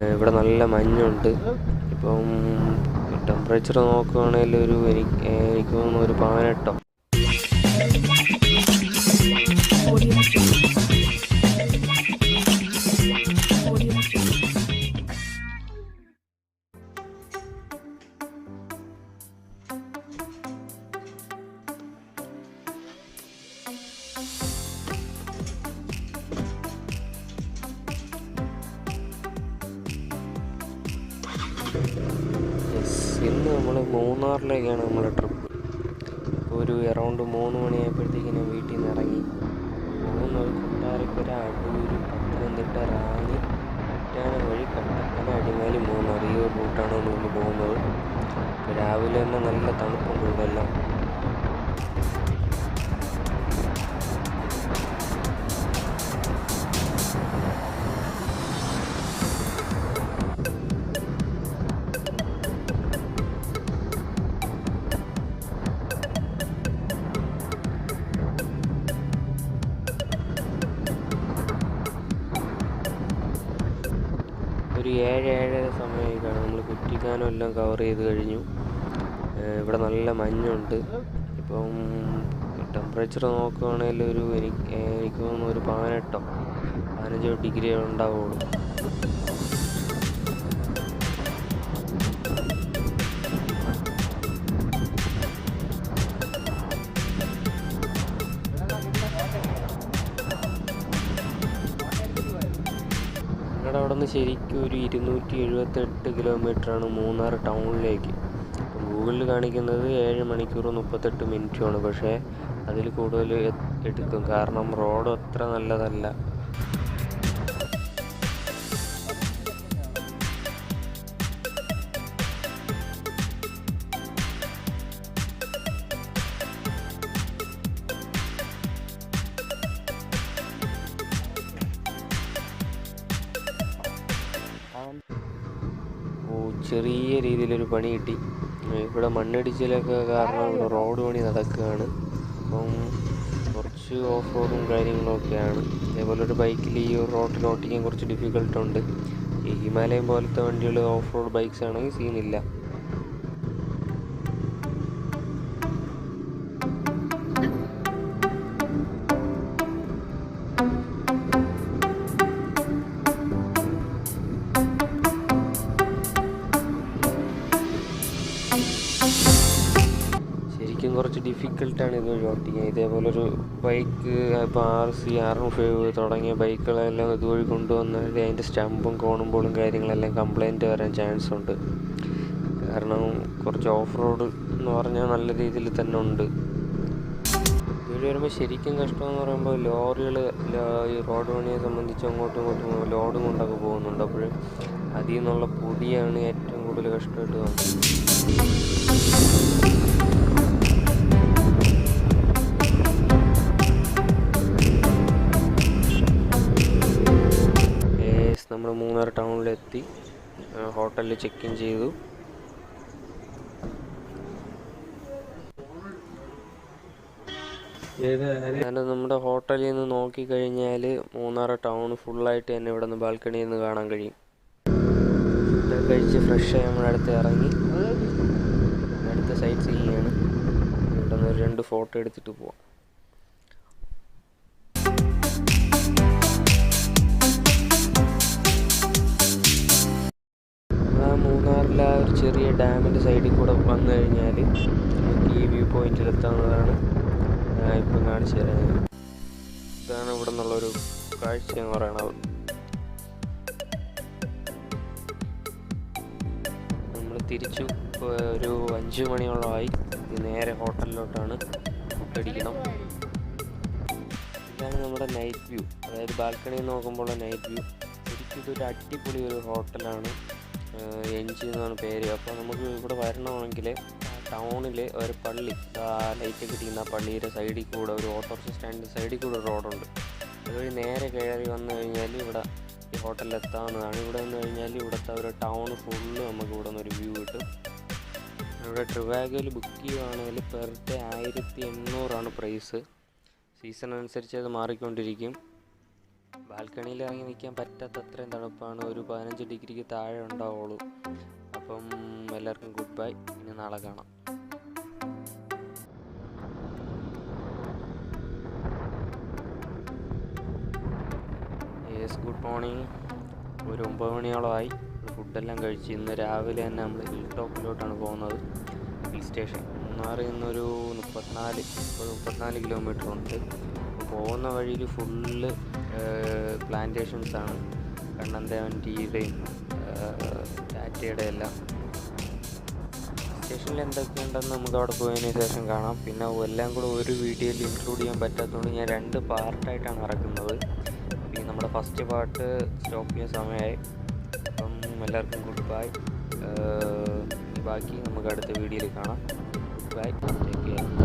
ഇവിടെ നല്ല മഞ്ഞുണ്ട്. ഇപ്പം ടെമ്പറേച്ചർ നോക്കുകയാണെങ്കിൽ എനിക്ക് തോന്നുന്നു ഒരു 18. ഇന്ന് നമ്മൾ മൂന്നാറിലേക്കാണ് നമ്മുടെ ട്രിപ്പ്. ഒരു അറൗണ്ട് 3 മണിയായപ്പോഴത്തേക്കിന് വീട്ടിൽ നിന്ന് ഇറങ്ങി പോകുന്നത് കൊട്ടാരക്കര, അടൂർ, പത്തനംതിട്ട, റാന്നി, കുറ്റാനം വഴി കട്ടപ്പന, അടിമാലി, മൂന്നാർ. ഈ ഒരു റൂട്ടാണ് നമ്മളിന്ന് പോകുന്നത്. രാവിലെ തന്നെ നല്ല തണുപ്പുണ്ട് ഇവിടെ എല്ലാം. ഒരു 7-7:30 സമയമായിക്കാണ്. നമ്മൾ കുറ്റിക്കാനം എല്ലാം കവർ ചെയ്ത് കഴിഞ്ഞു. ഇവിടെ നല്ല മഞ്ഞുണ്ട്. ഇപ്പം ടെമ്പറേച്ചർ നോക്കുകയാണെങ്കിൽ എനിക്ക് തോന്നുന്നു ഒരു 18-15 ഡിഗ്രി ഉണ്ടാവുള്ളൂ. ഞങ്ങളുടെ അവിടെ നിന്ന് ശരിക്കും ഒരു 278 കിലോമീറ്ററാണ് മൂന്നാർ ടൗണിലേക്ക്. ഗൂഗിളിൽ കാണിക്കുന്നത് 7 മണിക്കൂർ 38 മിനിറ്റുമാണ്. പക്ഷേ അതിൽ കൂടുതൽ എടുക്കും, കാരണം റോഡ് അത്ര നല്ലതല്ല. ചെറിയ രീതിയിലൊരു പണി കിട്ടി. ഇവിടെ മണ്ണിടിച്ചിലൊക്കെ കാരണം ഇവിടെ റോഡ് പണി നടക്കുകയാണ്. അപ്പം കുറച്ച് ഓഫ് റോഡും കാര്യങ്ങളൊക്കെയാണ്. അതേപോലെ ഒരു ബൈക്കിൽ ഈ റോഡിൽ ഓട്ടിക്കാൻ കുറച്ച് ഡിഫിക്കൽട്ടുണ്ട്. ഈ ഹിമാലയൻ പോലത്തെ വണ്ടികൾ ഓഫ് റോഡ് ബൈക്സ് ആണെങ്കിൽ സീനില്ല. കുറച്ച് ഡിഫിക്കൽട്ടാണ് ഇത് വഴി ഓട്ടിക്കാൻ. ഇതേപോലൊരു ബൈക്ക് ഇപ്പോൾ RC R5 തുടങ്ങിയ ബൈക്കുകളെല്ലാം ഇതുവഴി കൊണ്ടുവന്നാൽ അതിൻ്റെ സ്റ്റമ്പും കോണുമ്പോളും കാര്യങ്ങളെല്ലാം കംപ്ലൈൻറ്റ് വരാൻ ചാൻസ് ഉണ്ട്. കാരണം കുറച്ച് ഓഫ് റോഡ് എന്ന് പറഞ്ഞാൽ നല്ല രീതിയിൽ തന്നെ ഉണ്ട്. ഇതുവഴി വരുമ്പോൾ ശരിക്കും കഷ്ടമെന്ന് പറയുമ്പോൾ ലോറികൾ ഈ റോഡ് പണിയെ സംബന്ധിച്ച് അങ്ങോട്ടും ഇങ്ങോട്ടും ലോഡും കൊണ്ടൊക്കെ പോകുന്നുണ്ട്. അപ്പോൾ അതിൽ നിന്നുള്ള പൊടിയാണ് ഏറ്റവും കൂടുതൽ കഷ്ടമായിട്ട് തോന്നുന്നത്. നമ്മൾ മൂന്നാർ ടൗണിലെത്തി. ഹോട്ടലിൽ ചെക്ക് ഇൻ ചെയ്തു. നമ്മുടെ ഹോട്ടലിൽ നിന്ന് നോക്കിക്കഴിഞ്ഞാൽ മൂന്നാർ ടൗൺ ഫുള്ളായിട്ട് തന്നെ ഇവിടെ നിന്ന് ബാൽക്കണിയിൽ നിന്ന് കാണാൻ കഴിയും. ഫുഡ് കഴിച്ച് ഫ്രഷായി നമ്മളടുത്ത് ഇറങ്ങി അടുത്ത സൈറ്റ് സീയിങ്ങാണ്. ഇവിടെ നിന്ന് 2 ഫോട്ടോ എടുത്തിട്ട് പോവാം. മൂന്നാറിലെ ആ ഒരു ചെറിയ ഡാമിൻ്റെ സൈഡിൽ കൂടെ വന്നു കഴിഞ്ഞാൽ നമുക്ക് ഈ വ്യൂ പോയിന്റിലെത്താവുന്നതാണ്. ഇപ്പം കാണിച്ചു തരാം. ഇതാണ് ഇവിടെ നിന്നുള്ളൊരു കാഴ്ച എന്ന് പറയണത്. നമ്മൾ തിരിച്ചു ഒരു 5 മണിയോളമായി. നേരെ ഹോട്ടലിലോട്ടാണ്. ഫുഡ് അടിക്കണം. ഇതാണ് നമ്മുടെ നൈറ്റ് വ്യൂ, അതായത് ബാൽക്കണിയിൽ നോക്കുമ്പോൾ നൈറ്റ് വ്യൂ. ശരിക്കും ഇതൊരു അടിപൊളി ഒരു ഹോട്ടലാണ്. എൻജി എന്നാണ് പേര്. അപ്പോൾ നമുക്ക് ഇവിടെ വരണമെങ്കിൽ ടൗണിൽ ഒരു പള്ളി, ലൈറ്റ് കിട്ടിക്കുന്ന ആ പള്ളിയുടെ സൈഡിൽ കൂടെ ഒരു ഓട്ടോറിക്ഷ സ്റ്റാൻഡിൻ്റെ സൈഡിൽ കൂടെ ഒരു റോഡുണ്ട്. അതുവഴി നേരെ കയറി വന്നു കഴിഞ്ഞാൽ ഇവിടെ ഈ ഹോട്ടലിൽ എത്താവുന്നതാണ്. ഇവിടെ വന്നു കഴിഞ്ഞാൽ ഇവിടുത്തെ ഒരു ടൗൺ ഫുള്ള് നമുക്ക് ഇവിടെ നിന്നൊരു വ്യൂ കിട്ടും. ഇവിടെ ട്രിവാഗോയിൽ ബുക്ക് ചെയ്യുകയാണെങ്കിൽ പെർ ഡേ 1800 പ്രൈസ്. സീസൺ അനുസരിച്ച് അത് മാറിക്കൊണ്ടിരിക്കും. ബാൽക്കണിയിൽ ഇറങ്ങി നിൽക്കാൻ പറ്റാത്ത അത്രയും തണുപ്പാണ്. ഒരു 15 ഡിഗ്രിക്ക് താഴെ ഉണ്ടാവുള്ളൂ. അപ്പം എല്ലാവർക്കും ഗുഡ് ബൈ, ഇനി നാളെ കാണാം. Yes, good morning. ഒരു 9 മണിയോളമായി. ഫുഡെല്ലാം കഴിച്ച് ഇന്ന് രാവിലെ തന്നെ നമ്മൾ ഹിൽ ടോപ്പിലോട്ടാണ് പോകുന്നത്. ഹിൽ സ്റ്റേഷൻ മൂന്നാറിൽ നിന്നൊരു 34 കിലോമീറ്റർ ഉണ്ട്. പോകുന്ന വഴിയിൽ ഫുള്ള് പ്ലാന്റേഷൻസാണ്. കണ്ണന്തേവൻ ടീയുടെയും ടാറ്റയുടെ എല്ലാം. സ്റ്റേഷനിൽ എന്തൊക്കെയുണ്ടെന്ന് നമുക്ക് അവിടെ പോയതിന് ശേഷം കാണാം. പിന്നെ എല്ലാം കൂടെ ഒരു വീഡിയോയിൽ ഇൻക്ലൂഡ് ചെയ്യാൻ പറ്റാത്തതുകൊണ്ട് ഞാൻ 2 പാർട്ടായിട്ടാണ് ഇറക്കുന്നത്. അപ്പോൾ നമ്മുടെ ഫസ്റ്റ് പാർട്ട് സ്റ്റോപ്പ് ചെയ്യാൻ സമയമായി. അപ്പം എല്ലാവർക്കും ഗുഡ് ബൈ. ബാക്കി നമുക്ക് അടുത്ത വീഡിയോയിൽ കാണാം. Good bye, take care.